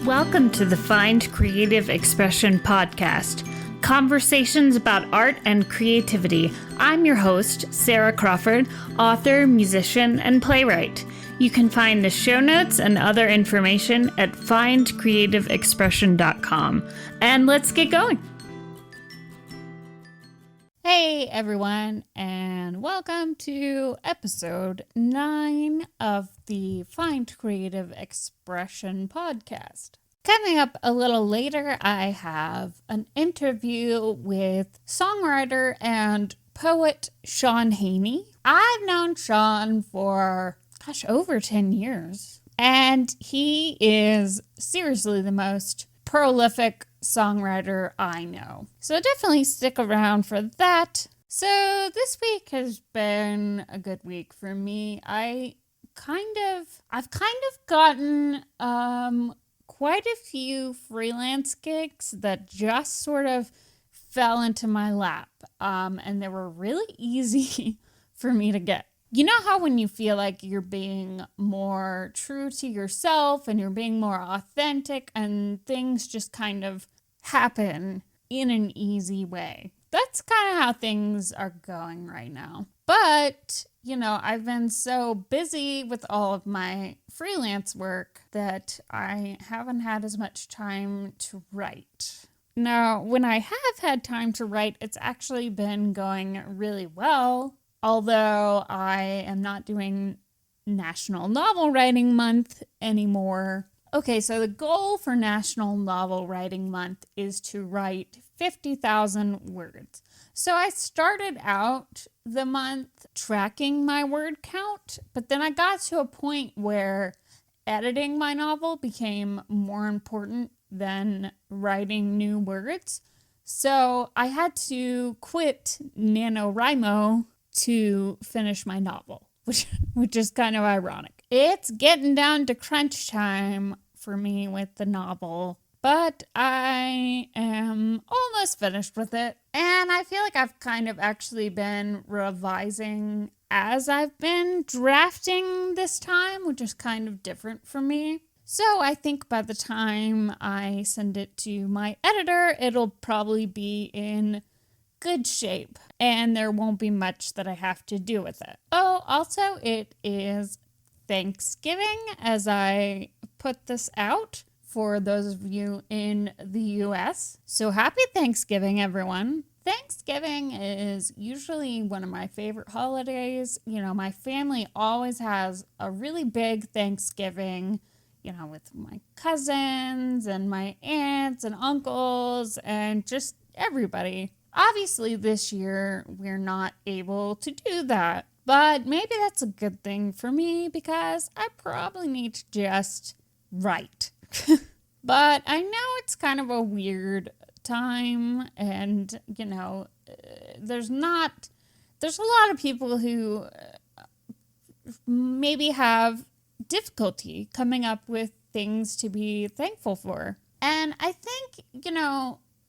Welcome to the Find Creative Expression podcast, conversations about art and creativity. I'm your host, Sarah Crawford, author, musician, and playwright. You can find the show notes and other information at findcreativeexpression.com. And let's get going. Hey everyone, and welcome to episode 9 of the Find Creative Expression podcast. Coming up a little later, I have an interview with songwriter and poet Shawn Haney. I've known Shawn for, over 10 years, and he is seriously the most prolific songwriter I know. So definitely stick around for that. So this week has been a good week for me. I've kind of gotten quite a few freelance gigs that just sort of fell into my lap. And they were really easy for me to get. You know how when you feel like you're being more true to yourself and you're being more authentic and things just kind of happen in an easy way? That's kind of how things are going right now. But, I've been so busy with all of my freelance work that I haven't had as much time to write. Now, when I have had time to write, it's actually been going really well. Although I am not doing National Novel Writing Month anymore. Okay, so the goal for National Novel Writing Month is to write 50,000 words. So I started out the month tracking my word count, but then I got to a point where editing my novel became more important than writing new words. So I had to quit NaNoWriMo to finish my novel, which is kind of ironic. It's getting down to crunch time for me with the novel, but I am almost finished with it. And I feel like I've kind of actually been revising as I've been drafting this time, which is kind of different for me. So I think by the time I send it to my editor, it'll probably be in good shape, and there won't be much that I have to do with it. Oh, also, it is Thanksgiving as I put this out for those of you in the US. So happy Thanksgiving, everyone. Thanksgiving is usually one of my favorite holidays. My family always has a really big Thanksgiving, with my cousins and my aunts and uncles and just everybody. Obviously, this year, we're not able to do that, but maybe that's a good thing for me because I probably need to just write. But I know it's kind of a weird time, and, there's a lot of people who maybe have difficulty coming up with things to be thankful for. And I think,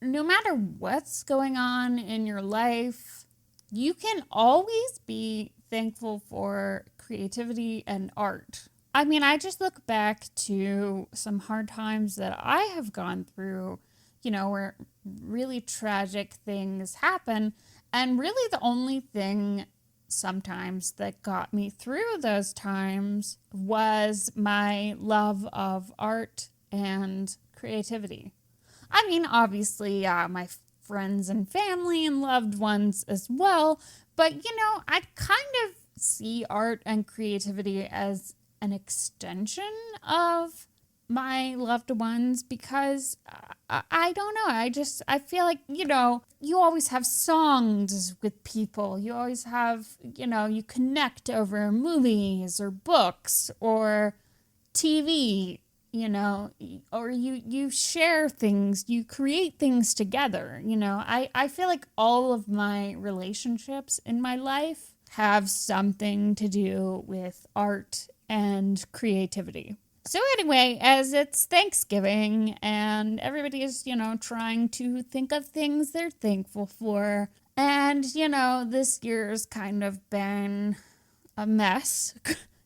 no matter what's going on in your life, you can always be thankful for creativity and art. I mean, I just look back to some hard times that I have gone through, where really tragic things happen. And really the only thing sometimes that got me through those times was my love of art and creativity. I mean, obviously, my friends and family and loved ones as well. But, I kind of see art and creativity as an extension of my loved ones because I don't know. I feel like, you always have songs with people. You always have, you connect over movies or books or TV. Or you share things, you create things together. I feel like all of my relationships in my life have something to do with art and creativity. So anyway, as it's Thanksgiving and everybody is, trying to think of things they're thankful for. And, this year's kind of been a mess.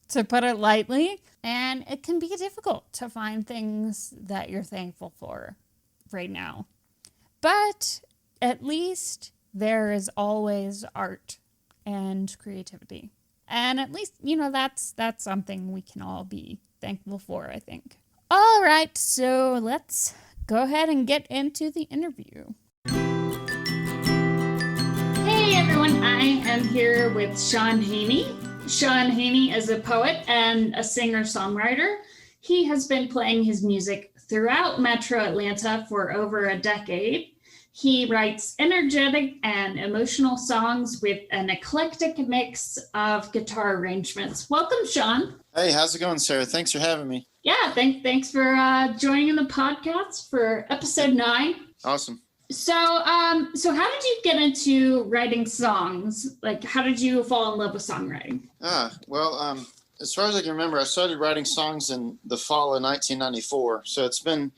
to put it lightly. And it can be difficult to find things that you're thankful for right now. But at least there is always art and creativity. And at least, that's something we can all be thankful for, I think. All right, so let's go ahead and get into the interview. Hey everyone, I am here with Shawn Haney. Shawn Haney is a poet and a singer-songwriter. He has been playing his music throughout Metro Atlanta for over a decade. He writes energetic and emotional songs with an eclectic mix of guitar arrangements. Welcome, Shawn. Hey, how's it going, Sarah? Thanks for having me. Yeah, thanks for joining the podcast for episode 9. Awesome. So how did you get into writing songs? Like, how did you fall in love with songwriting? As far as I can remember, I started writing songs in the fall of 1994. So it's been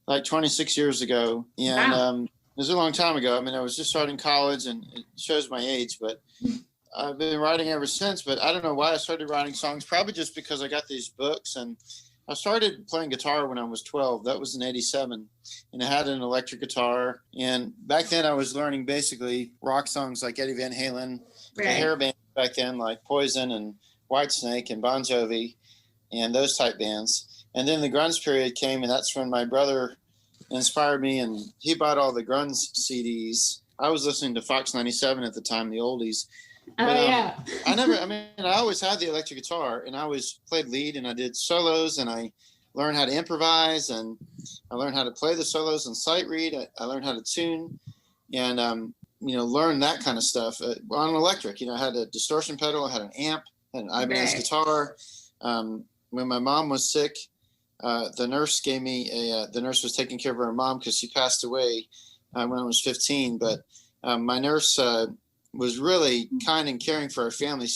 like 26 years ago. And wow. It was a long time ago. I mean, I was just starting college, and it shows my age, but I've been writing ever since. But I don't know why I started writing songs, probably just because I got these books. And I started playing guitar when I was 12. That was in 87. And I had an electric guitar. And back then I was learning basically rock songs like Eddie Van Halen, the hair band back then, like Poison and Whitesnake and Bon Jovi and those type bands. And then the grunge period came, and that's when my brother inspired me, and he bought all the grunge CDs. I was listening to Fox 97 at the time, the oldies. Yeah. I always had the electric guitar, and I always played lead, and I did solos, and I learned how to improvise, and I learned how to play the solos and sight read. I learned how to tune and, learn that kind of stuff on electric. I had a distortion pedal, I had an amp, had an Ibanez guitar. When my mom was sick, the nurse gave me the nurse was taking care of her mom because she passed away when I was 15. But my nurse was really kind and caring for our family.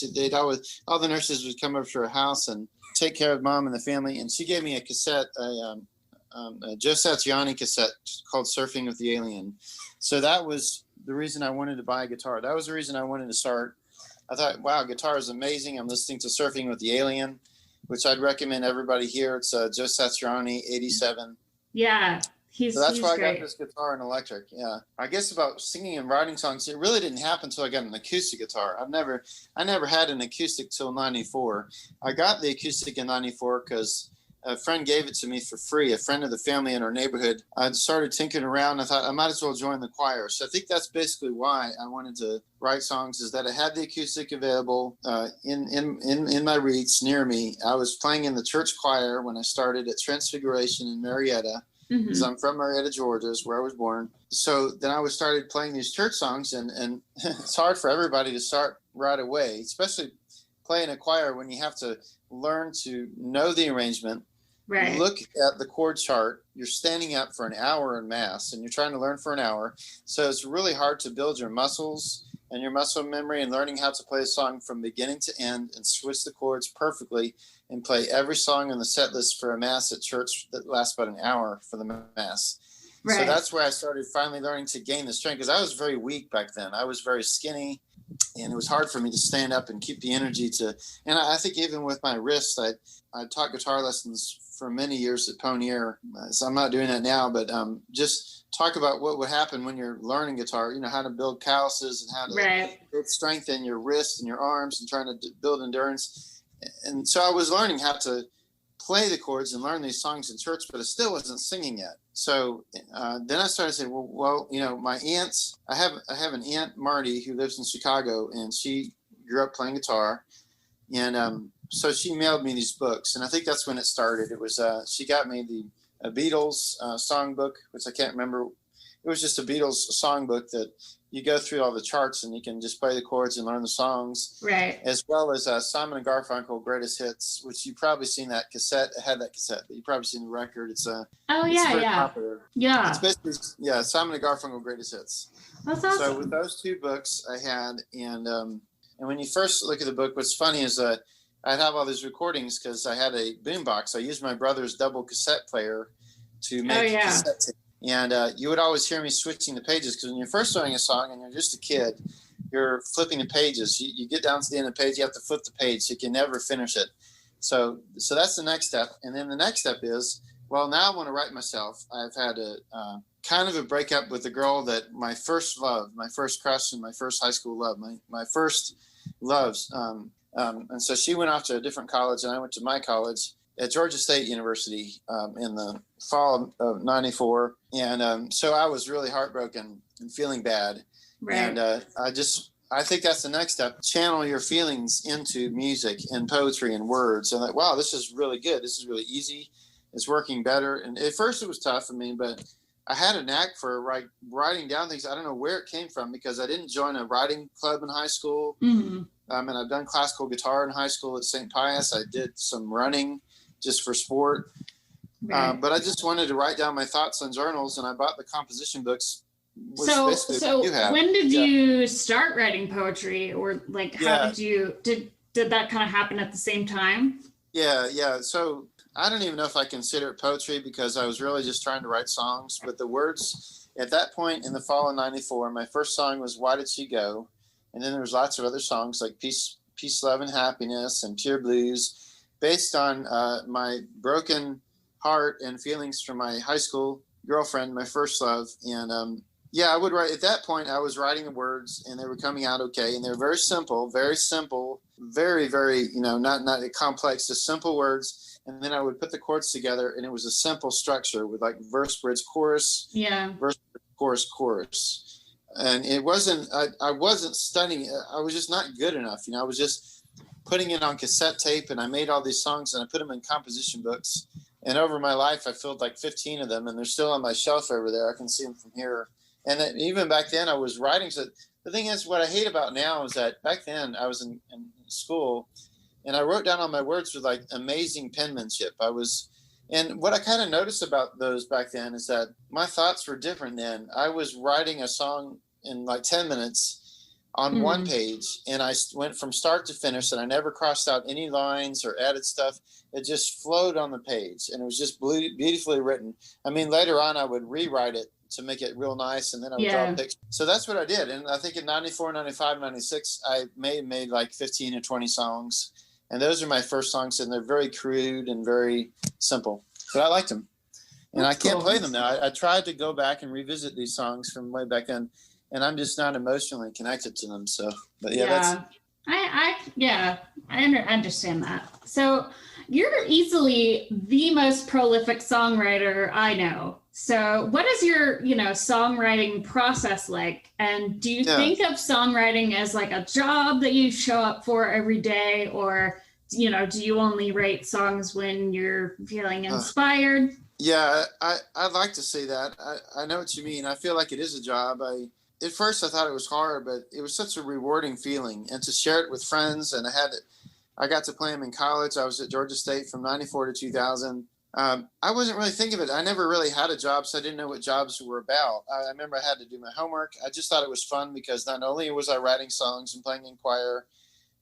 All the nurses would come over to her house and take care of mom and the family. And she gave me a cassette, a Joe Satriani cassette called Surfing with the Alien. So that was the reason I wanted to buy a guitar. That was the reason I wanted to start. I thought, wow, guitar is amazing. I'm listening to Surfing with the Alien, which I'd recommend everybody hear. It's Joe Satriani, 87. Yeah, so that's why great. I got this guitar and electric. Yeah, I guess about singing and writing songs, it really didn't happen until I got an acoustic guitar. I never had an acoustic till 94. I got the acoustic in 94 because a friend gave it to me for free. A friend of the family in our neighborhood. I started tinkering around. I thought I might as well join the choir. So I think that's basically why I wanted to write songs, is that I had the acoustic available in my reach near me. I was playing in the church choir when I started at Transfiguration in Marietta, because I'm from Marietta, Georgia, is where I was born. So then I started playing these church songs, and it's hard for everybody to start right away, especially playing a choir when you have to learn to know the arrangement. Right. Look at the chord chart. You're standing up for an hour in mass, and you're trying to learn for an hour. So it's really hard to build your muscles and your muscle memory, and learning how to play a song from beginning to end and switch the chords perfectly and play every song on the set list for a mass at church that lasts about an hour for the mass. Right. So that's where I started finally learning to gain the strength, because I was very weak back then. I was very skinny, and it was hard for me to stand up and keep the energy to. And I think even with my wrist, I taught guitar lessons for many years at Ponier. So I'm not doing that now, but just talk about what would happen when you're learning guitar, how to build calluses and how to build strength in your wrists and your arms and trying to build endurance. And so I was learning how to play the chords and learn these songs in church, but I still wasn't singing yet. So then I started saying, well, my aunts, I have an aunt, Marty, who lives in Chicago, and she grew up playing guitar. And so she mailed me these books, and I think that's when it started. It was she got me the Beatles songbook, which I can't remember. It was just a Beatles songbook that you go through all the charts and you can just play the chords and learn the songs. Right. As well as Simon and Garfunkel Greatest Hits, which you've probably seen that cassette. I had that cassette, but you've probably seen the record. It's very popular. Yeah. It's basically Simon and Garfunkel Greatest Hits. That's awesome. So with those two books I had, and when you first look at the book, what's funny is I'd have all these recordings because I had a boombox. I used my brother's double cassette player to make cassette tape. And you would always hear me switching the pages, because when you're first learning a song and you're just a kid, you're flipping the pages. You get down to the end of the page, you have to flip the page, so you can never finish it. So that's the next step. And then the next step is, well, now I want to write myself. I've had a kind of a breakup with a girl that my first love, my first crush, and my first high school love, my first loves. And so she went off to a different college, and I went to my college at Georgia State University in the fall of '94. And so I was really heartbroken and feeling bad. Right. And I think that's the next step. Channel your feelings into music and poetry and words. And like, wow, this is really good. This is really easy. It's working better. And at first it was tough for me, but I had a knack for writing down things. I don't know where it came from because I didn't join a writing club in high school. Mm-hmm. And I've done classical guitar in high school at St. Pius. I did some running just for sport. Right. But I just wanted to write down my thoughts on journals, and I bought the composition books. So when did you start writing poetry, or like how did that kind of happen at the same time? Yeah. So I don't even know if I consider it poetry because I was really just trying to write songs. But the words at that point in the fall of '94, my first song was "Why Did She Go?" And then there was lots of other songs like Peace, Love, and Happiness and Pure Blues, based on my broken heart and feelings from my high school girlfriend, my first love. And I would write. At that point, I was writing the words, and they were coming out okay, and they were very simple, very, very, not complex, just simple words. And then I would put the chords together, and it was a simple structure with like verse, bridge, chorus, verse, chorus, chorus. And it wasn't. I wasn't studying. I was just not good enough. I was just putting it on cassette tape, and I made all these songs, and I put them in composition books. And over my life, I filled like 15 of them, and they're still on my shelf over there. I can see them from here. And even back then, I was writing. So the thing is, what I hate about now is that back then I was in school, and I wrote down all my words with like amazing penmanship. And what I kind of noticed about those back then is that my thoughts were different then. I was writing a song in like 10 minutes on one page, and I went from start to finish, and I never crossed out any lines or added stuff. It just flowed on the page, and it was just beautifully written. I mean, later on, I would rewrite it to make it real nice, and then I would draw pictures. So that's what I did. And I think in '94, '95, '96, I made like 15 or 20 songs. And those are my first songs, and they're very crude and very simple. But I liked them. And I can't play them now. I tried to go back and revisit these songs from way back then, and I'm just not emotionally connected to them. So, but I understand that. So you're easily the most prolific songwriter I know. So what is your, songwriting process like? And do you think of songwriting as like a job that you show up for every day? Or, do you only write songs when you're feeling inspired? I'd like to say that. I know what you mean. I feel like it is a job. At first I thought it was hard, but it was such a rewarding feeling. And to share it with friends, and I got to play them in college. I was at Georgia State from '94 to 2000. I wasn't really thinking of it. I never really had a job, so I didn't know what jobs were about. I remember I had to do my homework. I just thought it was fun because not only was I writing songs and playing in choir,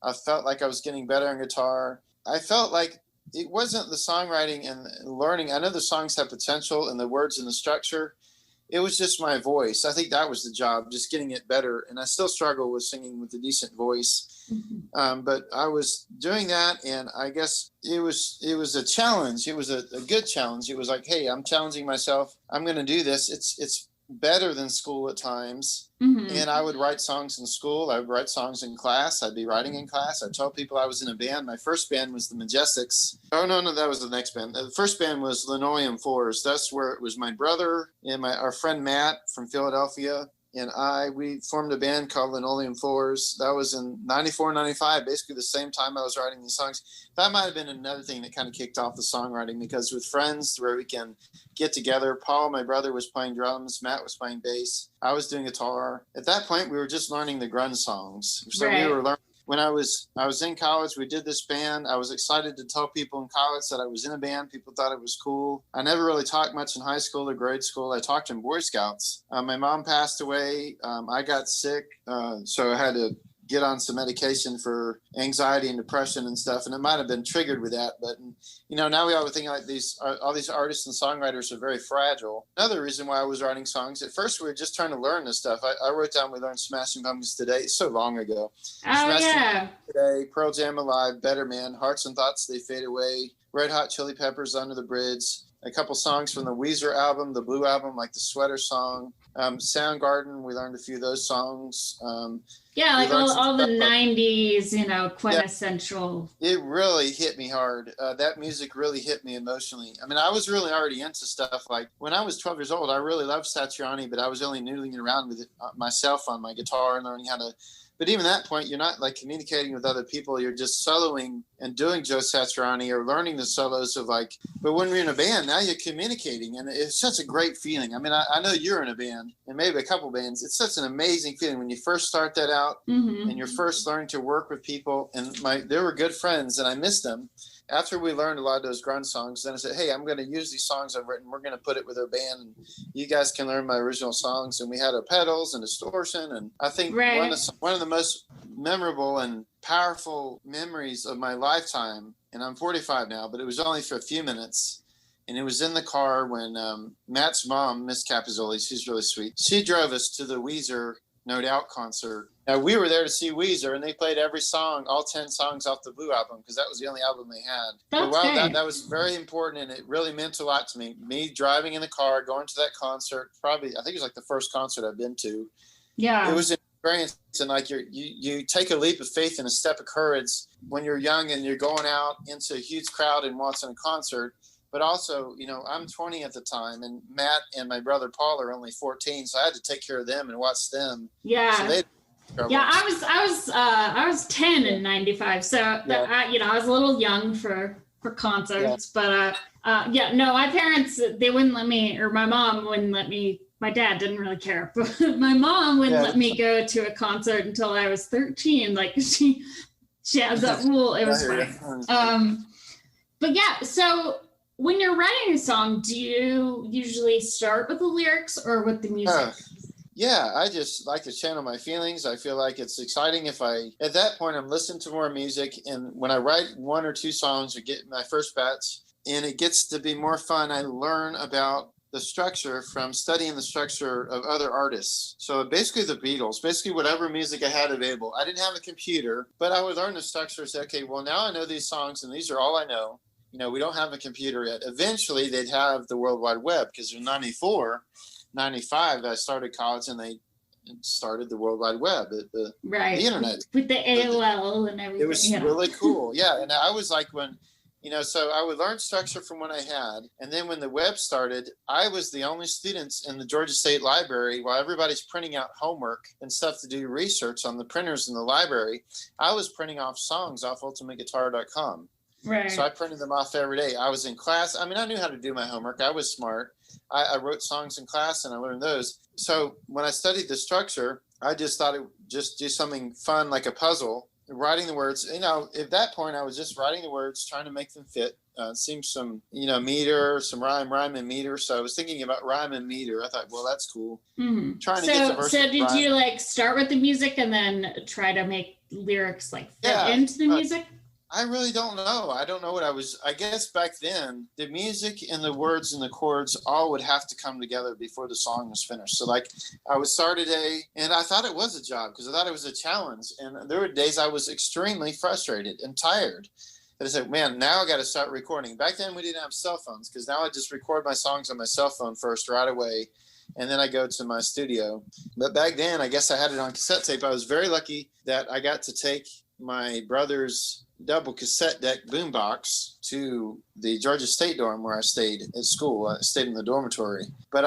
I felt like I was getting better on guitar. I felt like it wasn't the songwriting and learning. I know the songs have potential and the words and the structure. It was just my voice. I think that was the job, just getting it better. And I still struggle with singing with a decent voice. But I was doing that, and I guess it was a challenge. It was a good challenge. It was like, hey, I'm challenging myself. I'm going to do this. It's better than school at times. And I would write songs in school. I would write songs in class. I'd be writing in class. I told people I was in a band. My first band was the Majestics. Oh, no, that was the next band. The first band was Linoleum Floors. That's where it was my brother and our friend Matt from Philadelphia. And we formed a band called Linoleum Floors. That was in '94, '95, basically the same time I was writing these songs. That might have been another thing that kind of kicked off the songwriting, because with friends where we can get together, Paul, my brother, was playing drums, Matt was playing bass, I was doing guitar. At that point, we were just learning the grunge songs. So we were learning. When I was in college, we did this band. I was excited to tell people in college that I was in a band. People thought it was cool. I never really talked much in high school or grade school. I talked in Boy Scouts. My mom passed away. I got sick, so I had to get on some medication for anxiety and depression and stuff. And it might have been triggered with that. But, now we all think like all these artists and songwriters are very fragile. Another reason why I was writing songs, at first we were just trying to learn this stuff. I wrote down, we learned Smashing Pumpkins Today. It's so long ago. Today, Pearl Jam Alive, Better Man, Hearts and Thoughts They Fade Away, Red Hot Chili Peppers, Under the Bridge, a couple songs from the Weezer album, the Blue album, like the Sweater song, Soundgarden. We learned a few of those songs. Like all the 90s, quintessential. It really hit me hard. That music really hit me emotionally. I mean, I was really already into stuff. Like when I was 12 years old, I really loved Satriani, but I was only noodling around with it myself on my guitar and learning how to. But even at that point, you're not like communicating with other people. You're just soloing and doing Joe Satriani or learning the solos of like, but when you're in a band, now you're communicating. And it's such a great feeling. I mean, I know you're in a band and maybe a couple bands. It's such an amazing feeling when you first start that out and you're first learning to work with people. And they were good friends and I missed them. After we learned a lot of those grunge songs, then I said, hey, I'm going to use these songs I've written. We're going to put it with our band. And you guys can learn my original songs. And we had our pedals and distortion. And I think one of the most memorable and powerful memories of my lifetime, and I'm 45 now, but it was only for a few minutes. And it was in the car when Matt's mom, Miss Capizoli, she's really sweet. She drove us to the Weezer No Doubt concert. Now, we were there to see Weezer, and they played every song, all 10 songs off the Blue album, because that was the only album they had. That was very important, and it really meant a lot to me. Me driving in the car, going to that concert, probably, I think it was like the first concert I've been to. Yeah. It was an experience, and like you take a leap of faith and a step of courage when you're young and you're going out into a huge crowd and watching a concert. But also, I'm 20 at the time, and Matt and my brother Paul are only 14, so I had to take care of them and watch them. Yeah. So I was 10 in 95, so I was a little young for concerts, but my parents, they wouldn't let me, or my mom wouldn't let me. My dad didn't really care, but my mom wouldn't let me go to a concert until I was 13. Like she has that rule. It was fine. But yeah, so when you're writing a song, do you usually start with the lyrics or with the music? Yeah, I just like to channel my feelings. I feel like it's exciting at that point, I'm listening to more music. And when I write one or two songs or get my first batch, and it gets to be more fun, I learn about the structure from studying the structure of other artists. So basically the Beatles, basically whatever music I had available. I didn't have a computer, but I would learn the structure and say, okay, well, now I know these songs and these are all I know. We don't have a computer yet. Eventually they'd have the World Wide Web, because in 94, 95, I started college and they started the World Wide Web, the internet. With the AOL and everything. It was really cool. Yeah. And I was like so I would learn structure from what I had. And then when the web started, I was the only students in the Georgia State Library, while everybody's printing out homework and stuff to do research on the printers in the library, I was printing off songs off ultimateguitar.com. Right. So I printed them off every day. I was in class. I mean, I knew how to do my homework. I was smart. I wrote songs in class and I learned those. So when I studied the structure, I just thought it would just do something fun, like a puzzle, writing the words. At that point, I was just writing the words, trying to make them fit. Seems some, meter, some rhyme and meter. So I was thinking about rhyme and meter. I thought, well, that's cool. Mm-hmm. Trying to get the verse. So did you start with the music and then try to make lyrics fit into the music? I really don't know. I don't know what I guess back then, the music and the words and the chords all would have to come together before the song was finished. So I would start a day and I thought it was a job because I thought it was a challenge. And there were days I was extremely frustrated and tired. And I said, man, now I got to start recording. Back then we didn't have cell phones, because now I just record my songs on my cell phone first right away. And then I go to my studio. But back then, I guess I had it on cassette tape. I was very lucky that I got to take my brother's double cassette deck boombox to the Georgia State dorm where I stayed at school. I stayed in the dormitory. But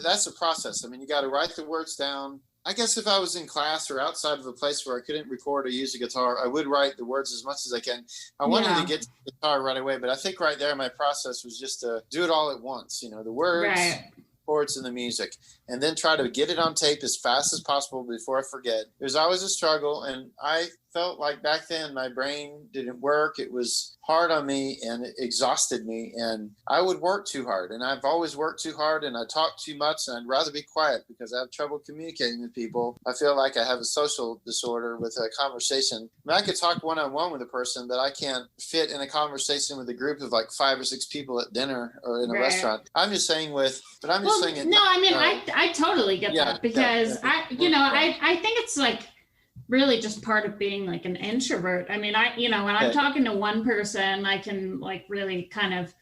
that's a process. I mean, you got to write the words down. I guess if I was in class or outside of a place where I couldn't record or use a guitar, I would write the words as much as I can. I wanted to get to the guitar right away, but I think right there my process was just to do it all at once. The words, chords, and the music, and then try to get it on tape as fast as possible before I forget. It was always a struggle, and I felt like back then my brain didn't work. It was hard on me and it exhausted me, and I would work too hard, and I've always worked too hard, and I talk too much, and I'd rather be quiet because I have trouble communicating with people. I feel like I have a social disorder with a conversation. I mean, I could talk one-on-one with a person, but I can't fit in a conversation with a group of like 5 or 6 people at dinner or in a restaurant. I'm just saying I totally get that, because I think it's like really just part of being like an introvert. I mean, when I'm talking to one person, I can like really kind of,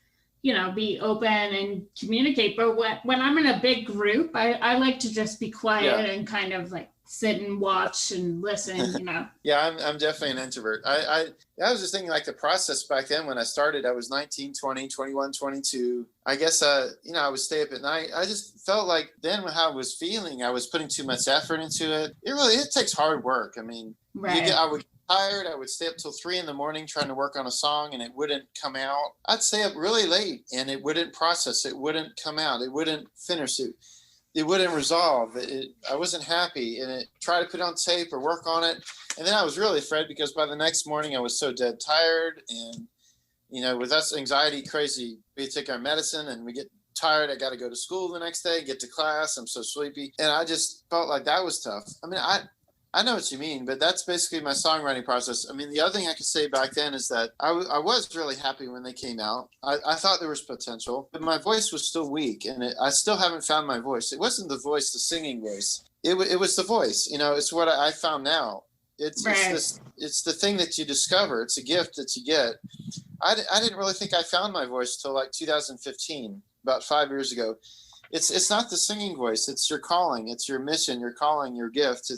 be open and communicate. But when I'm in a big group, I like to just be quiet and kind of like sit and watch and listen, Yeah, I'm definitely an introvert. I was just thinking like the process back then when I started, I was 19, 20, 21, 22. I guess, I would stay up at night. I just felt like then how I was feeling, I was putting too much effort into it. It takes hard work. I mean, I would get tired. I would stay up till 3 a.m. trying to work on a song and it wouldn't come out. I'd stay up really late and it wouldn't process. It wouldn't come out. It wouldn't finish it. It wouldn't resolve. I wasn't happy, and it tried to put it on tape or work on it. And then I was really afraid because by the next morning I was so dead tired. And, with us anxiety crazy, we take our medicine and we get tired. I got to go to school the next day, get to class. I'm so sleepy. And I just felt like that was tough. I mean, I know what you mean, but that's basically my songwriting process. I mean, the other thing I could say back then is that I was really happy when they came out. I thought there was potential, but my voice was still weak, and I still haven't found my voice. It wasn't the voice, the singing voice. It was the voice. It's what I found now. It's the thing that you discover. It's a gift that you get. I didn't really think I found my voice till like 2015, about 5 years ago. It's not the singing voice. It's your calling. It's your mission, your calling, your gift.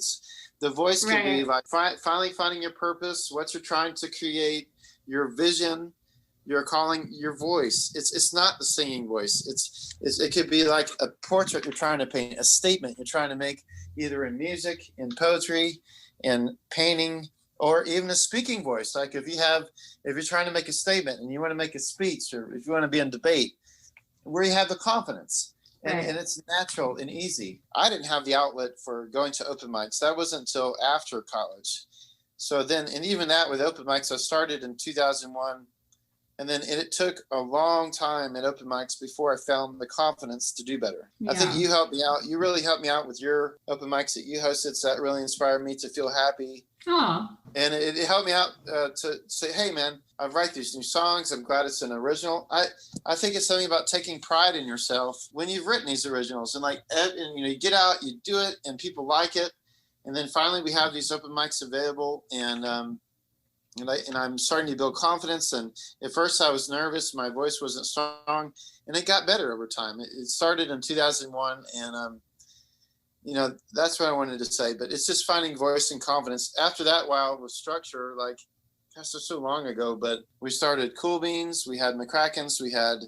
The voice can be like finally finding your purpose, what you're trying to create, your vision, your calling, your voice. It's not the singing voice. It could be like a portrait you're trying to paint, a statement you're trying to make, either in music, in poetry, in painting, or even a speaking voice. Like if you're trying to make a statement and you want to make a speech, or if you want to be in debate, where you have the confidence. And it's natural and easy. I didn't have the outlet for going to open mics. That wasn't until after college. So then, and even that with open mics, I started in 2001. And then it took a long time at open mics before I found the confidence to do better. Yeah. I think you helped me out. You really helped me out with your open mics that you hosted. So that really inspired me to feel happy. Oh. And it helped me out to say, hey, man, I write these new songs. I'm glad it's an original. I think it's something about taking pride in yourself when you've written these originals. And you get out, you do it, and people like it. And then finally we have these open mics available. And I'm starting to build confidence. And at first I was nervous. My voice wasn't strong. And it got better over time. It started in 2001. And that's what I wanted to say, but it's just finding voice and confidence. After that, while with structure, like, gosh, that's so long ago, but we started Cool Beans, we had McCracken's, we had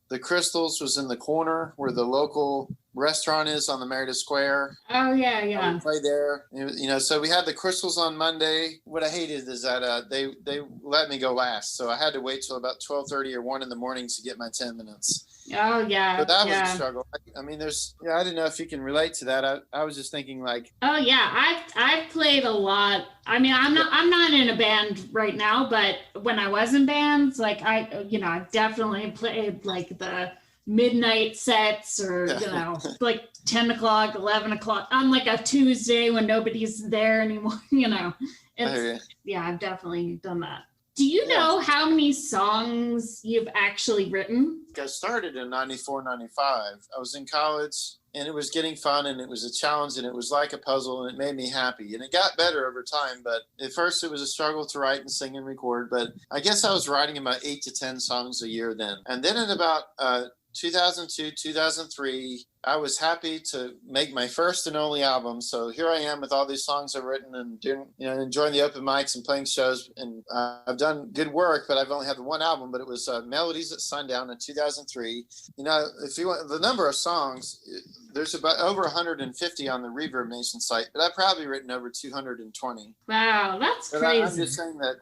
the Crystals was in the corner where the local restaurant is on the Meredith Square. Oh, yeah. We played there. So we had the Crystals on Monday. What I hated is that they let me go last. So I had to wait till about 12:30 or 1 in the morning to get my 10 minutes. Oh, yeah. But that was a struggle. I mean, I didn't know if you can relate to that. I was just thinking like. Oh, yeah. I've played a lot. I mean, I'm not in a band right now, but when I was in bands, like I definitely played like the midnight sets or, like 10 o'clock, 11 o'clock on like a Tuesday when nobody's there anymore, I've definitely done that. Do you know how many songs you've actually written? I started in 94, 95. I was in college and it was getting fun and it was a challenge and it was like a puzzle and it made me happy. And it got better over time, but at first it was a struggle to write and sing and record. But I guess I was writing about 8 to 10 songs a year then. And then in about 2002, 2003, I was happy to make my first and only album. So here I am with all these songs I've written and doing, enjoying the open mics and playing shows. And I've done good work, but I've only had the one album, but it was Melodies at Sundown in 2003. If you want the number of songs, there's about over 150 on the Reverbnation site, but I've probably written over 220. Wow, that's crazy. I'm just saying that,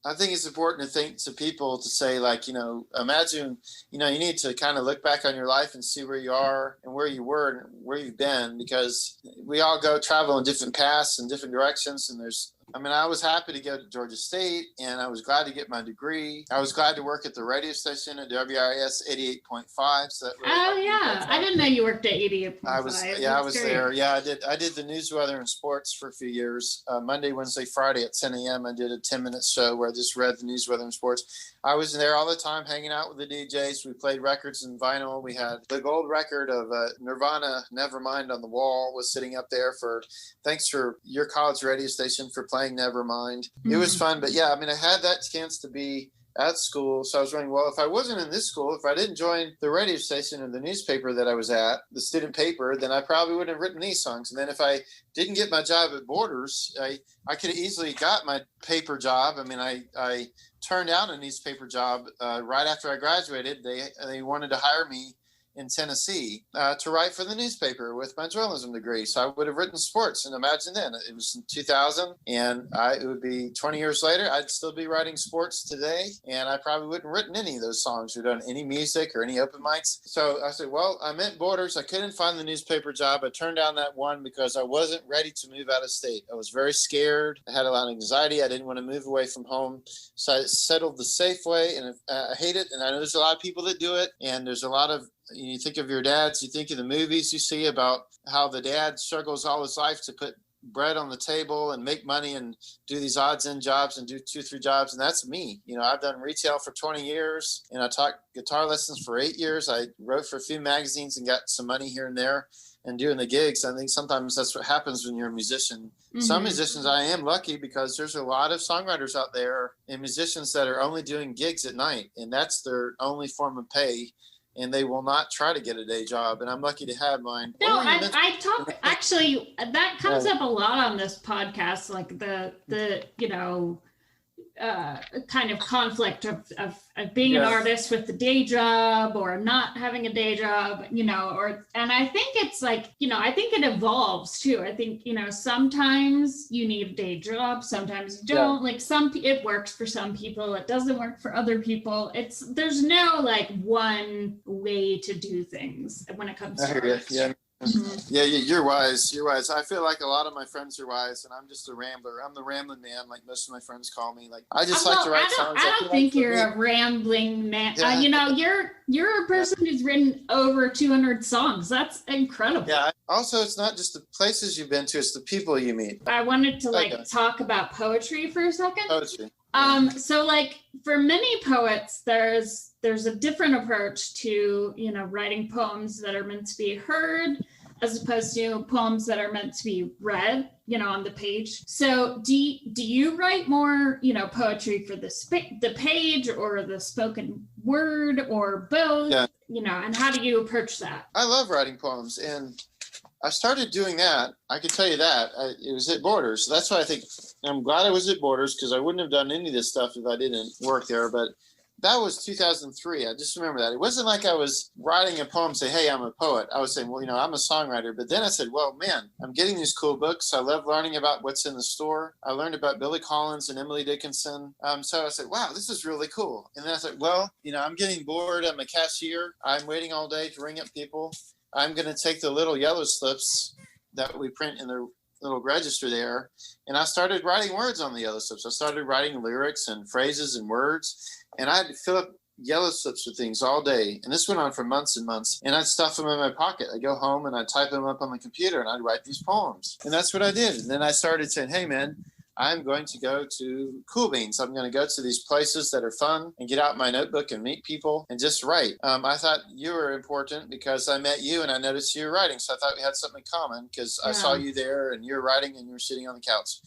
I think it's important to think to people to say, like, imagine, you need to kind of look back on your life and see where you are and where you were and where you've been, because we all travel in different paths and different directions. And there's I mean, I was happy to go to Georgia State, and I was glad to get my degree. I was glad to work at the radio station at WRIS 88.5. So that really I didn't know you worked at 88.5. I was there. Yeah, I did the news, weather, and sports for a few years. Monday, Wednesday, Friday at 10 a.m. I did a 10-minute show where I just read the news, weather, and sports. I was there all the time hanging out with the DJs. We played records and vinyl. We had the gold record of Nirvana, Nevermind on the wall was sitting up there thanks for your college radio station for playing Nevermind. Mm-hmm. It was fun. But yeah, I mean, I had that chance to be at school. So I was wondering, well, if I wasn't in this school, if I didn't join the radio station or the newspaper that I was at, the student paper, then I probably wouldn't have written these songs. And then if I didn't get my job at Borders, I could have easily got my paper job. I mean, I turned down a newspaper job right after I graduated. They wanted to hire me in Tennessee to write for the newspaper with my journalism degree. So I would have written sports. And imagine then, it was in 2000, and it would be 20 years later, I'd still be writing sports today, and I probably wouldn't have written any of those songs or done any music or any open mics. So I said, well, I'm at Borders. I couldn't find the newspaper job. I turned down that one because I wasn't ready to move out of state. I was very scared. I had a lot of anxiety. I didn't want to move away from home. So I settled the safe way, and I hate it. And I know there's a lot of people that do it, and there's a lot of, you think of your dads, you think of the movies you see about how the dad struggles all his life to put bread on the table and make money and do these odds end jobs and do 2-3 jobs. And that's me. You know, I've done retail for 20 years and I taught guitar lessons for 8 years. I wrote for a few magazines and got some money here and there and doing the gigs. I think sometimes that's what happens when you're a musician. Mm-hmm. Some musicians, I am lucky because there's a lot of songwriters out there and musicians that are only doing gigs at night, and that's their only form of pay. And they will not try to get a day job. And I'm lucky to have mine. No, I talk, actually, that comes up a lot on this podcast, like the you know, kind of conflict of being an artist with the day job or not having a day job, you know, and I think it's like, you know, I think it evolves too. I think, you know, sometimes you need a day job, sometimes you don't. Like it works for some people, it doesn't work for other people. There's no like one way to do things when it comes to art. Yeah. Mm-hmm. Yeah, you're wise. You're wise. I feel like a lot of my friends are wise, and I'm just a rambler. I'm the rambling man, like most of my friends call me. Like I just like to write songs. I don't think you're a rambling man. Yeah. You know, you're a person who's written over 200 songs. That's incredible. Yeah. Also, it's not just the places you've been to; it's the people you meet. I wanted to talk about poetry for a second. Poetry. So like for many poets, there's a different approach to, you know, writing poems that are meant to be heard as opposed to poems that are meant to be read, you know, on the page. So do you write more, you know, poetry for the page or the spoken word or both? Yeah. You know, and how do you approach that? I love writing poems, and I started doing that. I can tell you that it was at Borders. So that's why I think I'm glad I was at Borders, because I wouldn't have done any of this stuff if I didn't work there. But that was 2003. I just remember that. It wasn't like I was writing a poem, say, hey, I'm a poet. I was saying, well, you know, I'm a songwriter. But then I said, well, man, I'm getting these cool books. I love learning about what's in the store. I learned about Billy Collins and Emily Dickinson. So I said, wow, this is really cool. And then I said, well, you know, I'm getting bored. I'm a cashier. I'm waiting all day to ring up people. I'm going to take the little yellow slips that we print in the little register there. And I started writing words on the yellow slips. I started writing lyrics and phrases and words. And I had to fill up yellow slips with things all day. And this went on for months and months. And I'd stuff them in my pocket. I'd go home and I'd type them up on the computer and I'd write these poems. And that's what I did. And then I started saying, hey, man, I'm going to go to Cool Beans. I'm going to go to these places that are fun and get out my notebook and meet people and just write. I thought you were important because I met you and I noticed you were writing. So I thought we had something in common because I saw you there and you're writing and you're sitting on the couch.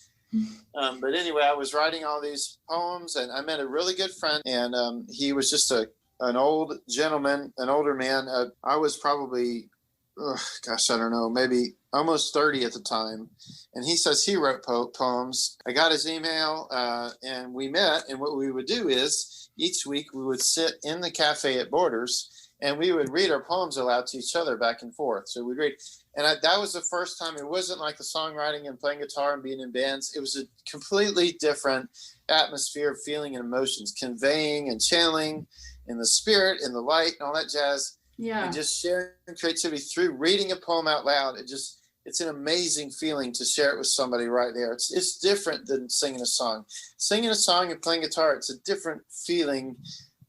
But anyway, I was writing all these poems and I met a really good friend, and he was just an old gentleman, an older man. I was probably, I don't know, maybe almost 30 at the time. And he says he wrote poems. I got his email and we met. And what we would do is each week we would sit in the cafe at Borders and we would read our poems aloud to each other back and forth. So we'd read. And that was the first time. It wasn't like the songwriting and playing guitar and being in bands. It was a completely different atmosphere of feeling and emotions, conveying and channeling in the spirit and the light and all that jazz. Yeah. And just sharing creativity through reading a poem out loud. It it's an amazing feeling to share it with somebody right there. It's different than singing a song. Singing a song and playing guitar, it's a different feeling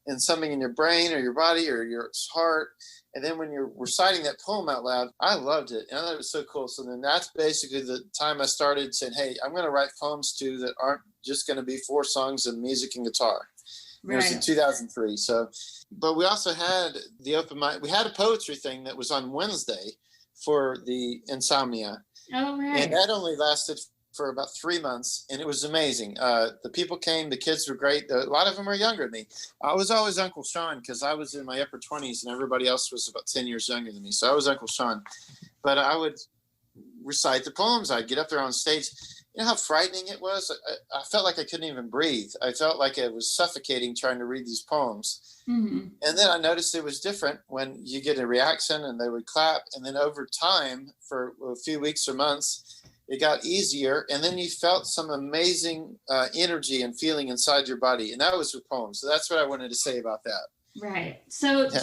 and something in your brain or your body or your heart. And then when you're reciting that poem out loud, I loved it. And I thought it was so cool. So then that's basically the time I started saying, hey, I'm going to write poems too that aren't just going to be 4 songs and music and guitar. Right. It was in 2003. So, but we also had the open mic. We had a poetry thing that was on Wednesday for the insomnia. Oh, right. And that only lasted for about 3 months, and it was amazing. The people came, the kids were great. A lot of them were younger than me. I was always Uncle Shawn because I was in my upper 20s and everybody else was about 10 years younger than me. So I was Uncle Shawn. But I would recite the poems. I'd get up there on stage. You know how frightening it was? I felt like I couldn't even breathe. I felt like I was suffocating trying to read these poems. Mm-hmm. And then I noticed it was different when you get a reaction and they would clap. And then over time, for a few weeks or months, it got easier, and then you felt some amazing energy and feeling inside your body, and that was with poems. So that's what I wanted to say about that. Right. So yeah.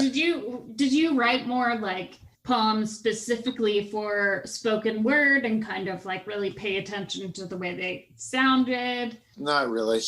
Did you write more like poems specifically for spoken word and kind of like really pay attention to the way they sounded? Not really.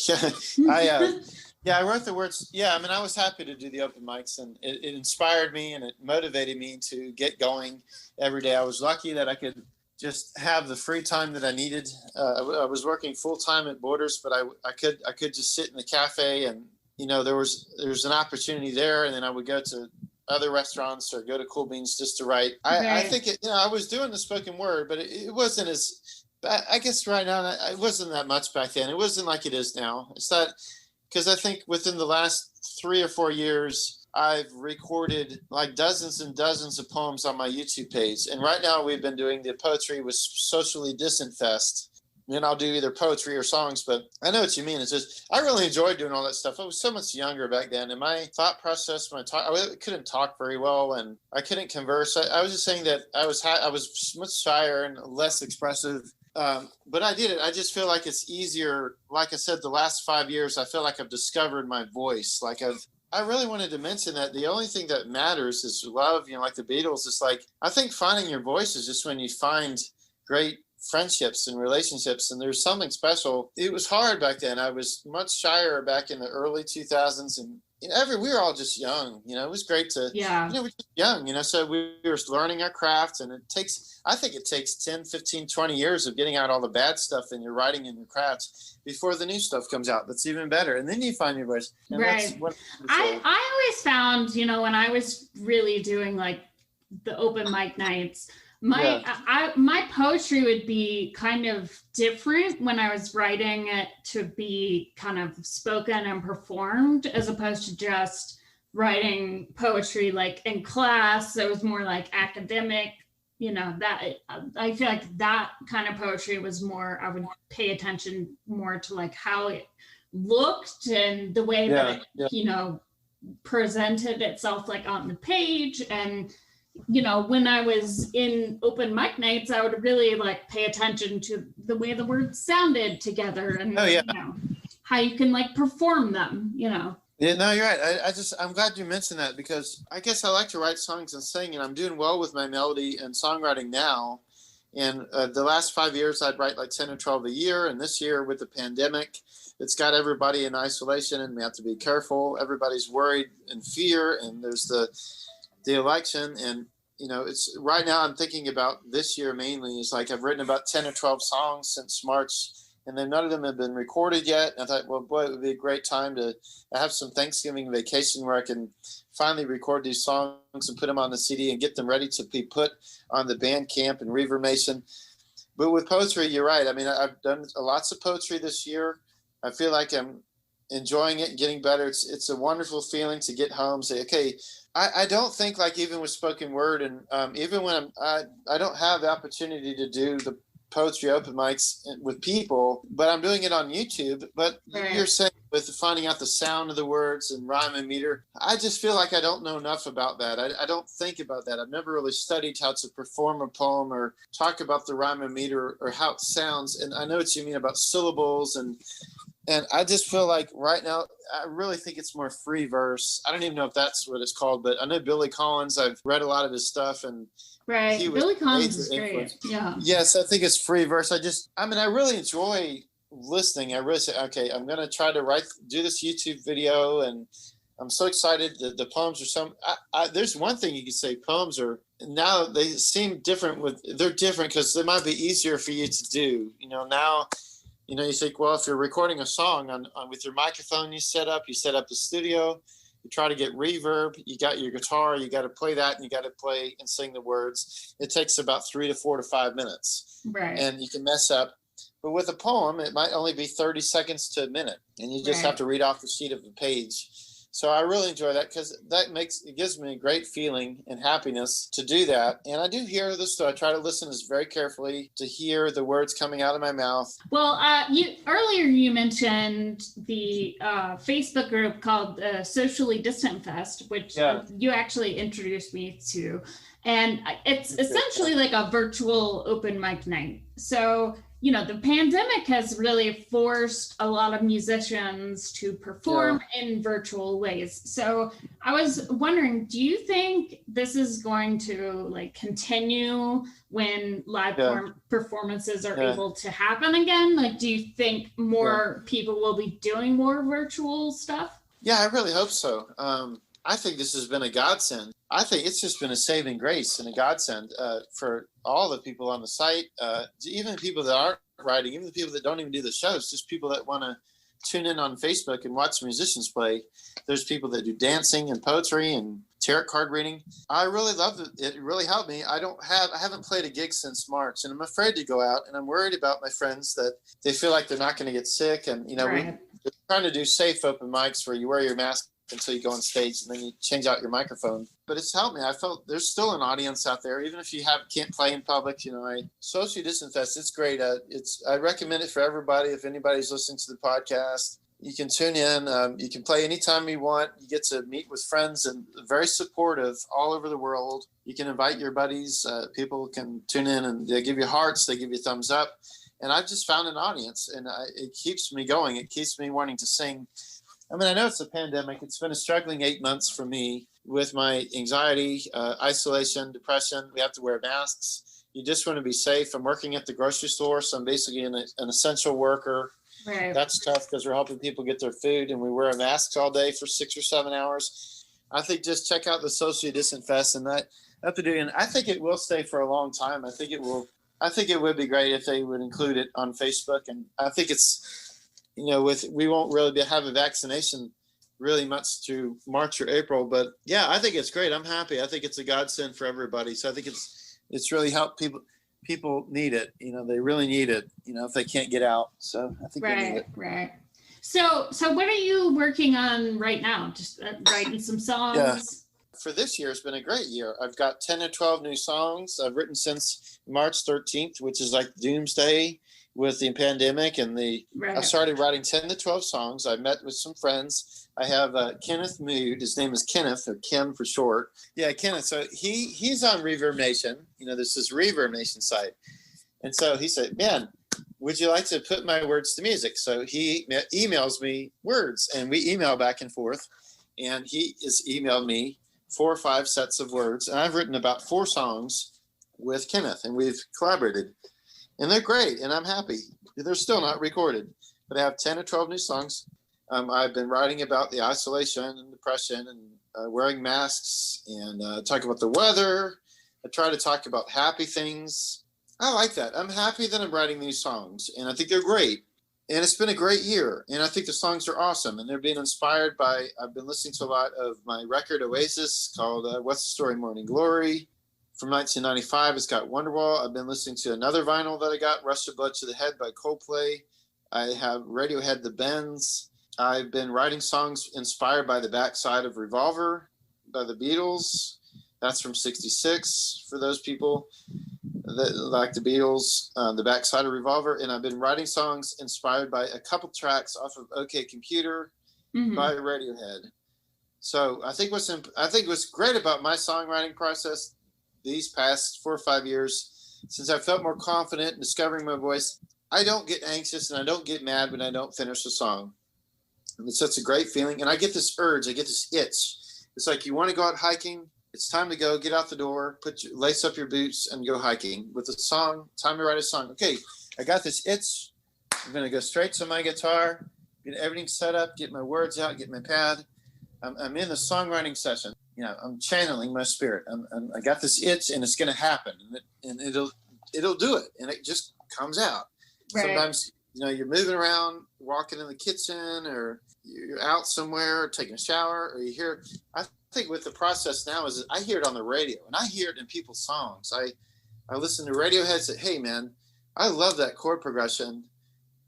I wrote the words. Yeah, I mean, I was happy to do the open mics, and it inspired me and it motivated me to get going every day. I was lucky that I could just have the free time that I needed. I was working full time at Borders, but I could just sit in the cafe, and you know there was an opportunity there, and then I would go to other restaurants or go to Cool Beans just to write. I think I was doing the spoken word, but it wasn't as. I guess right now it wasn't that much back then. It wasn't like it is now. It's not because I think within the last 3 or 4 years, I've recorded like dozens and dozens of poems on my YouTube page. And right now we've been doing the Poetry with Socially Distant Fest. And I'll do either poetry or songs, but I know what you mean. It's just, I really enjoyed doing all that stuff. I was so much younger back then. And my thought process, I couldn't talk very well and I couldn't converse. I was just saying that I was much shyer and less expressive. But I did it. I just feel like it's easier. Like I said, the last 5 years, I feel like I've discovered my voice. I really wanted to mention that the only thing that matters is love, like the Beatles. It's like, I think finding your voice is just when you find great friendships and relationships, and there's something special. It was hard back then. I was much shyer back in the early 2000s, and we were all just young. It was great to, we're just young, so we were learning our craft, and I think it takes 10, 15, 20 years of getting out all the bad stuff in your writing and your crafts before the new stuff comes out that's even better, and then you find your voice. And right. I always found, when I was really doing like the open mic nights, my poetry would be kind of different when I was writing it to be kind of spoken and performed, as opposed to just writing poetry like in class. It was more like academic, that I feel like that kind of poetry was more, I would pay attention more to like how it looked and the way that it, presented itself like on the page. And when I was in open mic nights, I would really like pay attention to the way the words sounded together and how you can like perform them, Yeah, no, you're right. I'm glad you mentioned that, because I guess I like to write songs and sing, and I'm doing well with my melody and songwriting now. And the last 5 years, I'd write like 10 or 12 a year. And this year with the pandemic, it's got everybody in isolation and we have to be careful. Everybody's worried and fear, and there's the election. And, it's right now I'm thinking about this year mainly. It's like I've written about 10 or 12 songs since March, and then none of them have been recorded yet. And I thought, well, boy, it would be a great time to have some Thanksgiving vacation where I can finally record these songs and put them on the CD and get them ready to be put on the Bandcamp and Reverbnation. But with poetry, you're right. I mean, I've done lots of poetry this year. I feel like I'm enjoying it and getting better. It's a wonderful feeling to get home, say, okay, I don't think like even with spoken word, and even when I don't have the opportunity to do the poetry open mics with people, but I'm doing it on YouTube. But you're saying with finding out the sound of the words and rhyme and meter, I just feel like I don't know enough about that. I don't think about that. I've never really studied how to perform a poem or talk about the rhyme and meter or how it sounds. And I know what you mean about syllables and And I just feel like right now, I really think it's more free verse. I don't even know if that's what it's called, but I know Billy Collins. I've read a lot of his stuff, and Right. he was Billy a Collins major is great. influence. Yeah. Yes, I think it's free verse. I really enjoy listening. I really say, okay, I'm going to try to do this YouTube video, and I'm so excited. The poems are there's one thing you can say, poems are, now they seem different they're different because they might be easier for you to do, now. You think, well, if you're recording a song on with your microphone, you set up the studio, you try to get reverb, you got your guitar, you got to play that, and you got to play and sing the words. It takes about 3 to 4 to 5 minutes. Right. And you can mess up. But with a poem, it might only be 30 seconds to a minute, and you just have to read off the sheet of the page. So I really enjoy that because it gives me a great feeling and happiness to do that. And I do hear this, so I try to listen very carefully to hear the words coming out of my mouth. Well, earlier you mentioned the Facebook group called Socially Distant Fest, which you actually introduced me to. And it's essentially like a virtual open mic night. So, the pandemic has really forced a lot of musicians to perform in virtual ways. So I was wondering, do you think this is going to continue when live performances are able to happen again? Do you think more people will be doing more virtual stuff? Yeah, I really hope so. I think this has been a godsend. I think it's just been a saving grace and a godsend for all the people on the site, even the people that aren't writing, even the people that don't even do the shows, just people that want to tune in on Facebook and watch musicians play. There's people that do dancing and poetry and tarot card reading. I really loved it. It really helped me. I haven't played a gig since March, and I'm afraid to go out, and I'm worried about my friends that they feel like they're not going to get sick. And, we're trying to do safe open mics where you wear your mask until you go on stage and then you change out your microphone. But it's helped me. I felt there's still an audience out there, even if you can't play in public. Social Distance Fest, it's great. I recommend it for everybody. If anybody's listening to the podcast, you can tune in. You can play anytime you want. You get to meet with friends and very supportive all over the world. You can invite your buddies. People can tune in and they give you hearts. They give you thumbs up. And I've just found an audience, and it keeps me going. It keeps me wanting to sing. I know it's a pandemic. It's been a struggling 8 months for me with my anxiety, isolation, depression. We have to wear masks. You just want to be safe. I'm working at the grocery store, so I'm basically an essential worker. Right. That's tough because we're helping people get their food, and we wear masks all day for 6 or 7 hours. I think just check out the Social Distance Fest, and that have to do. And I think it will stay for a long time. I think it would be great if they would include it on Facebook, and I think it's. We won't really have a vaccination really much through March or April, but yeah, I think it's great. I'm happy. I think it's a godsend for everybody. So I think it's really helped people. People need it. They really need it. If they can't get out. So I think they need it. Right. So what are you working on right now? Just writing some songs? Yeah. For this year, it's been a great year. I've got 10 or 12 new songs I've written since March 13th, which is like doomsday with the pandemic. And I started writing 10 to 12 songs. I met with some friends. I have Kenneth Mood. His name is Kenneth, or Kim for short. Yeah, Kenneth. So he's on Reverbnation. This is Reverbnation site. And so he said, man, would you like to put my words to music? So he emails me words, and we email back and forth. And he has emailed me 4 or 5 sets of words. And I've written about 4 songs with Kenneth, and we've collaborated. And they're great, and I'm happy. They're still not recorded, but I have 10 or 12 new songs. I've been writing about the isolation and depression and wearing masks, and talk about the weather. I try to talk about happy things. I like that. I'm happy that I'm writing these songs, and I think they're great. And it's been a great year, and I think the songs are awesome, and they're being inspired by, I've been listening to a lot of my record Oasis called What's the Story, Morning Glory. From 1995, it's got Wonderwall. I've been listening to another vinyl that I got, Rush of Blood to the Head by Coldplay. I have Radiohead, The Bends. I've been writing songs inspired by the backside of Revolver by the Beatles. That's from 66 for those people that like the Beatles, the backside of Revolver. And I've been writing songs inspired by a couple tracks off of OK Computer by Radiohead. So I think what's great about my songwriting process these past 4 or 5 years, since I felt more confident in discovering my voice, I don't get anxious and I don't get mad when I don't finish a song. And it's such a great feeling. And I get this urge, I get this itch. It's like you want to go out hiking. It's time to go, get out the door, lace up your boots and go hiking with a song. Time to write a song. Okay, I got this itch. I'm going to go straight to my guitar, get everything set up, get my words out, get my pad. I'm in the songwriting session. You know, I'm channeling my spirit. I got this itch and it's going to happen and it'll do it. And it just comes out. Right. Sometimes, you know, you're moving around, walking in the kitchen, or you're out somewhere taking a shower, or you hear. I think with the process now is I hear it on the radio, and I hear it in people's songs. I listen to Radiohead say, "Hey, man, I love that chord progression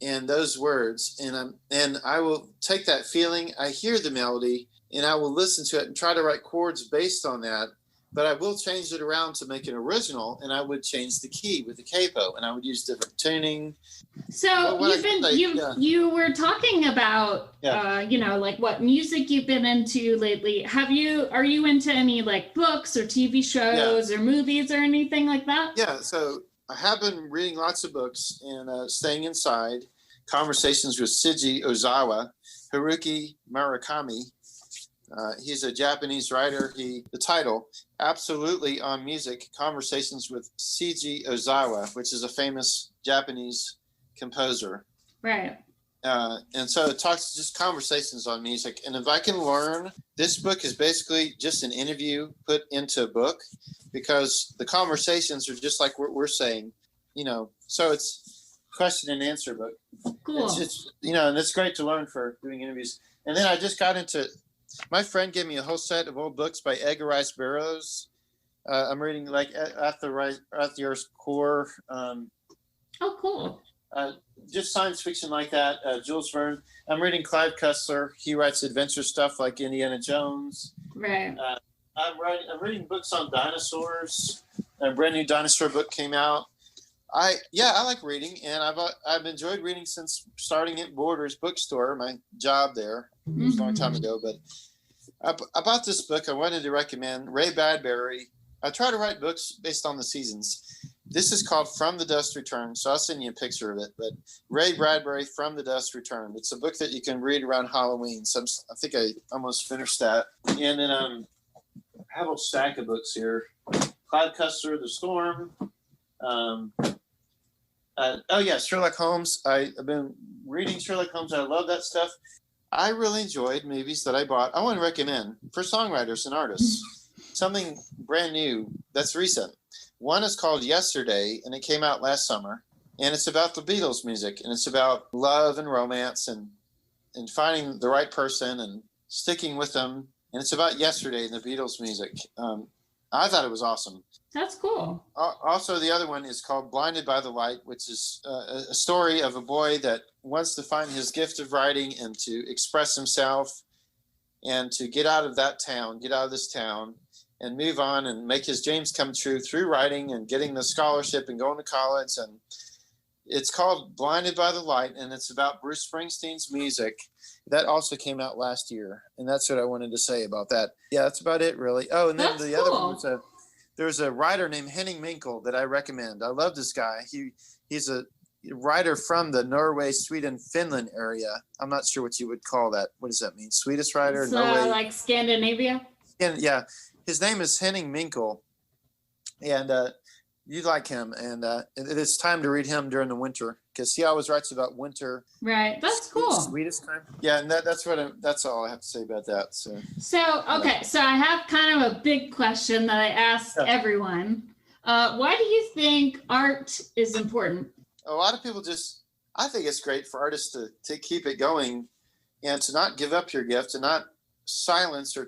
and those words," and I will take that feeling. I hear the melody, and I will listen to it and try to write chords based on that. But I will change it around to make it original, and I would change the key with the capo, and I would use different tuning. So you were talking about you know, like what music you've been into lately. Are you into any like books or TV shows or movies or anything like that? Yeah, so I have been reading lots of books and staying inside. Conversations with Seiji Ozawa, Haruki Murakami. He's a Japanese writer. The title, Absolutely on Music, Conversations with Seiji Ozawa, which is a famous Japanese composer. Right. And so it talks just conversations on music. And if I can learn, this book is basically just an interview put into a book, because the conversations are just like what we're saying, you know. So it's question and answer book. Cool. It's you know, and it's great to learn for doing interviews. And then I just got into, my friend gave me a whole set of old books by Edgar Rice Burroughs. I'm reading like At the Earth's Core. Oh, cool. Just science fiction like that. Jules Verne. I'm reading Clive Cussler. He writes adventure stuff like Indiana Jones. Right. I'm reading books on dinosaurs. A brand new dinosaur book came out. I like reading, and I've enjoyed reading since starting at Borders Bookstore, my job there. It was a long time ago, but I bought this book I wanted to recommend. Ray Bradbury. I try to write books based on the seasons. This is called From the Dust Returned, so I'll send you a picture of it. But Ray Bradbury, From the Dust Returned. It's a book that you can read around Halloween. So I think I almost finished that. And then I have a stack of books here. Clive Cussler, The Storm. Sherlock Holmes. I've been reading Sherlock Holmes. I love that stuff. I really enjoyed movies that I bought. I want to recommend for songwriters and artists something brand new that's recent. One is called Yesterday, and it came out last summer. And it's about the Beatles music, and it's about love and romance and finding the right person and sticking with them. And it's about yesterday and the Beatles music. I thought it was awesome. That's cool. Also, the other one is called Blinded by the Light, which is a story of a boy that wants to find his gift of writing and to express himself and to get out of this town and move on and make his dreams come true through writing and getting the scholarship and going to college. And it's called Blinded by the Light, and it's about Bruce Springsteen's music. That also came out last year, and that's what I wanted to say about that. Yeah, that's about it, really. Oh, and then the other one was there's a writer named Henning Minkel that I recommend. I love this guy. He's a writer from the Norway, Sweden, Finland area. I'm not sure what you would call that. What does that mean? Swedish writer? So, Norway? Like Scandinavia? Yeah. His name is Henning Minkel, and you like him. And it's time to read him during the winter because he always writes about winter. Right. That's cool. Swedish time. Yeah, and that's all I have to say about that. So okay. So I have kind of a big question that I ask everyone. Why do you think art is important? A lot of people I think it's great for artists to keep it going and to not give up your gift and not silence or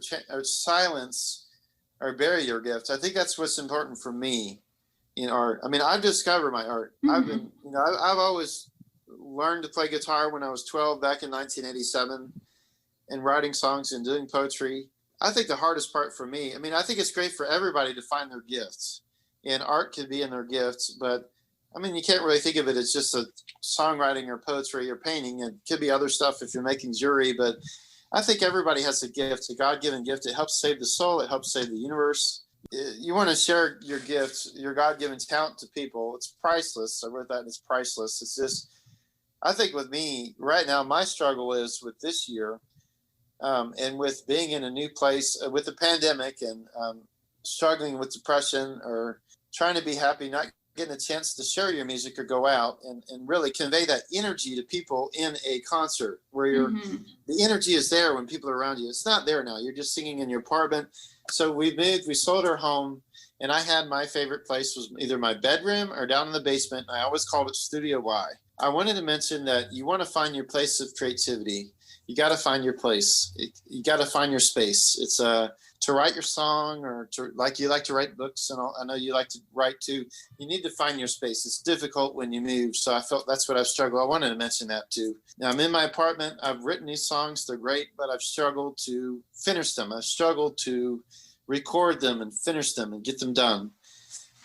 bury your gift. I think that's what's important for me in art. I mean, I've discovered my art. Mm-hmm. I've always learned to play guitar when I was 12 back in 1987 and writing songs and doing poetry. I think the hardest part for me, I mean, I think it's great for everybody to find their gifts, and art can be in their gifts, but I mean, you can't really think of it as just a songwriting or poetry or painting. It could be other stuff if you're making jewelry, but I think everybody has a gift, a God-given gift. It helps save the soul. It helps save the universe. You want to share your gifts, your God-given talent to people. It's priceless. I wrote that, it's priceless. It's just, I think with me right now, my struggle is with this year, and with being in a new place with the pandemic, and struggling with depression or trying to be happy, not getting a chance to share your music or go out and really convey that energy to people in a concert where the energy is there when people are around you. It's not there now. You're just singing in your apartment. So we sold our home, and I had my favorite place was either my bedroom or down in the basement. I always called it Studio Y. I wanted to mention that you want to find your place of creativity. You got to find your place. You got to find your space. It's to write your song, or to, like you like to write books, and I know you like to write too. You need to find your space. It's difficult when you move. So I felt that's what I've struggled. I wanted to mention that too. Now I'm in my apartment. I've written these songs. They're great, but I've struggled to finish them. I've struggled to record them and finish them and get them done.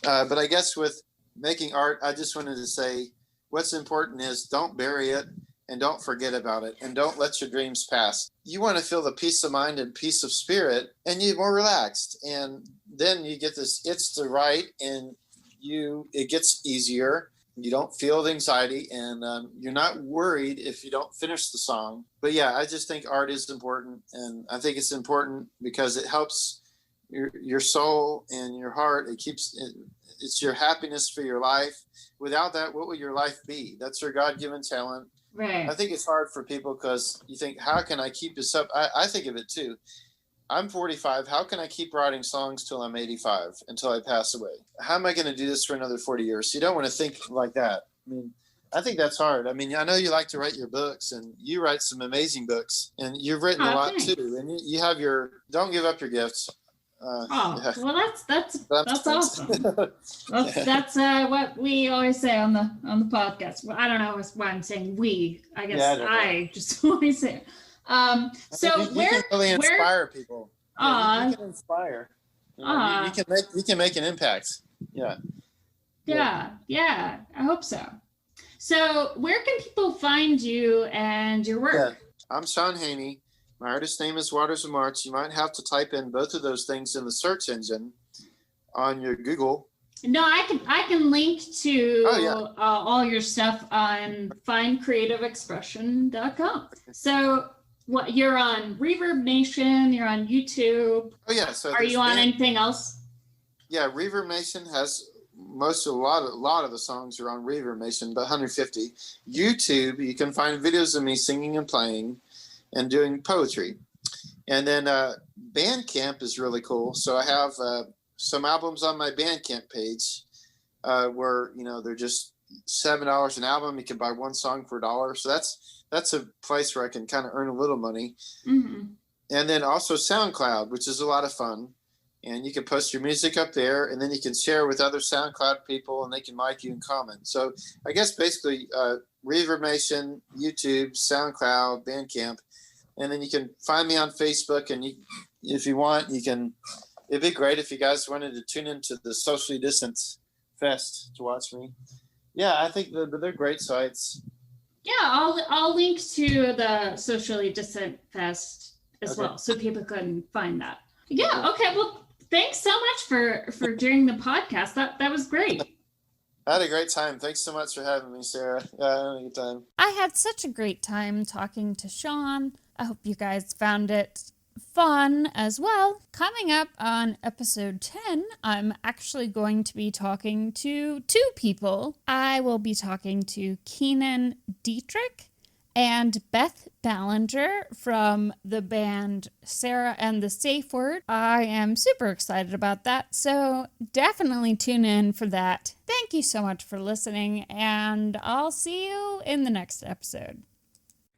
But I guess with making art, I just wanted to say what's important is don't bury it. And don't forget about it. And don't let your dreams pass. You want to feel the peace of mind and peace of spirit, and you're more relaxed. And then you get this itch to write, and it gets easier. You don't feel the anxiety, and you're not worried if you don't finish the song. But yeah, I just think art is important. And I think it's important because it helps your soul and your heart. It's your happiness for your life. Without that, what would your life be? That's your God-given talent. Right. I think it's hard for people because you think, how can I keep this up? I think of it too. I'm 45. How can I keep writing songs till I'm 85, until I pass away? How am I going to do this for another 40 years? You don't want to think like that. I mean, I think that's hard. I mean, I know you like to write your books, and you write some amazing books, and you've written a lot too. And you have don't give up your gifts. Yeah. Well, that's awesome. That's what we always say on the podcast. Well, I don't know why I'm saying we. I guess I just always say. So you can really inspire people. You can inspire. You can make an impact. Yeah. Yeah. I hope so. So where can people find you and your work? Yeah. I'm Shawn Haney. My artist name is Waters of March. You might have to type in both of those things in the search engine on your Google. No, I can link to all your stuff on findcreativeexpression.com. So what, you're on Reverbnation, you're on YouTube. Oh yeah. So are you on anything else? Yeah, Reverbnation has a lot of the songs are on Reverbnation, but 150. YouTube, you can find videos of me singing and playing and doing poetry. And then Bandcamp is really cool. So I have some albums on my Bandcamp page where, they're just $7 an album. You can buy one song for $1. So that's a place where I can kind of earn a little money. Mm-hmm. And then also SoundCloud, which is a lot of fun. And you can post your music up there, and then you can share with other SoundCloud people, and they can like you and comment. So I guess basically Reverbnation, YouTube, SoundCloud, Bandcamp. And then you can find me on Facebook, and if you want, it'd be great if you guys wanted to tune into the Socially Distant Fest to watch me. Yeah, I think they're great sites. Yeah, I'll link to the Socially Distant Fest as well, so people can find that. Yeah, okay, well, thanks so much for doing the podcast. That was great. I had a great time. Thanks so much for having me, Sarah. Yeah, I had a good time. I had such a great time talking to Shawn. I hope you guys found it fun as well. Coming up on episode 10, I'm actually going to be talking to two people. I will be talking to Keenan Dietrich and Beth Ballinger from the band Sarah and the Safe Word. I am super excited about that, so definitely tune in for that. Thank you so much for listening, and I'll see you in the next episode.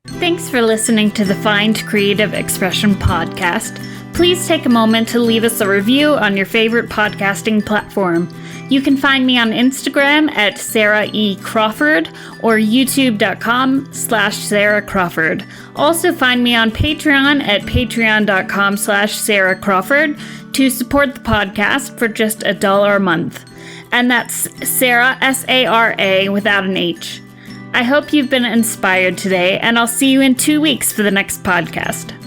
Thanks for listening to the Find Creative Expression podcast. Please take a moment to leave us a review on your favorite podcasting platform. You can find me on Instagram at Sarah E. Crawford or youtube.com/Sarah Crawford. Also find me on Patreon at patreon.com/Sarah Crawford to support the podcast for just $1 a month. And that's Sarah, S-A-R-A, without an H. I hope you've been inspired today, and I'll see you in 2 weeks for the next podcast.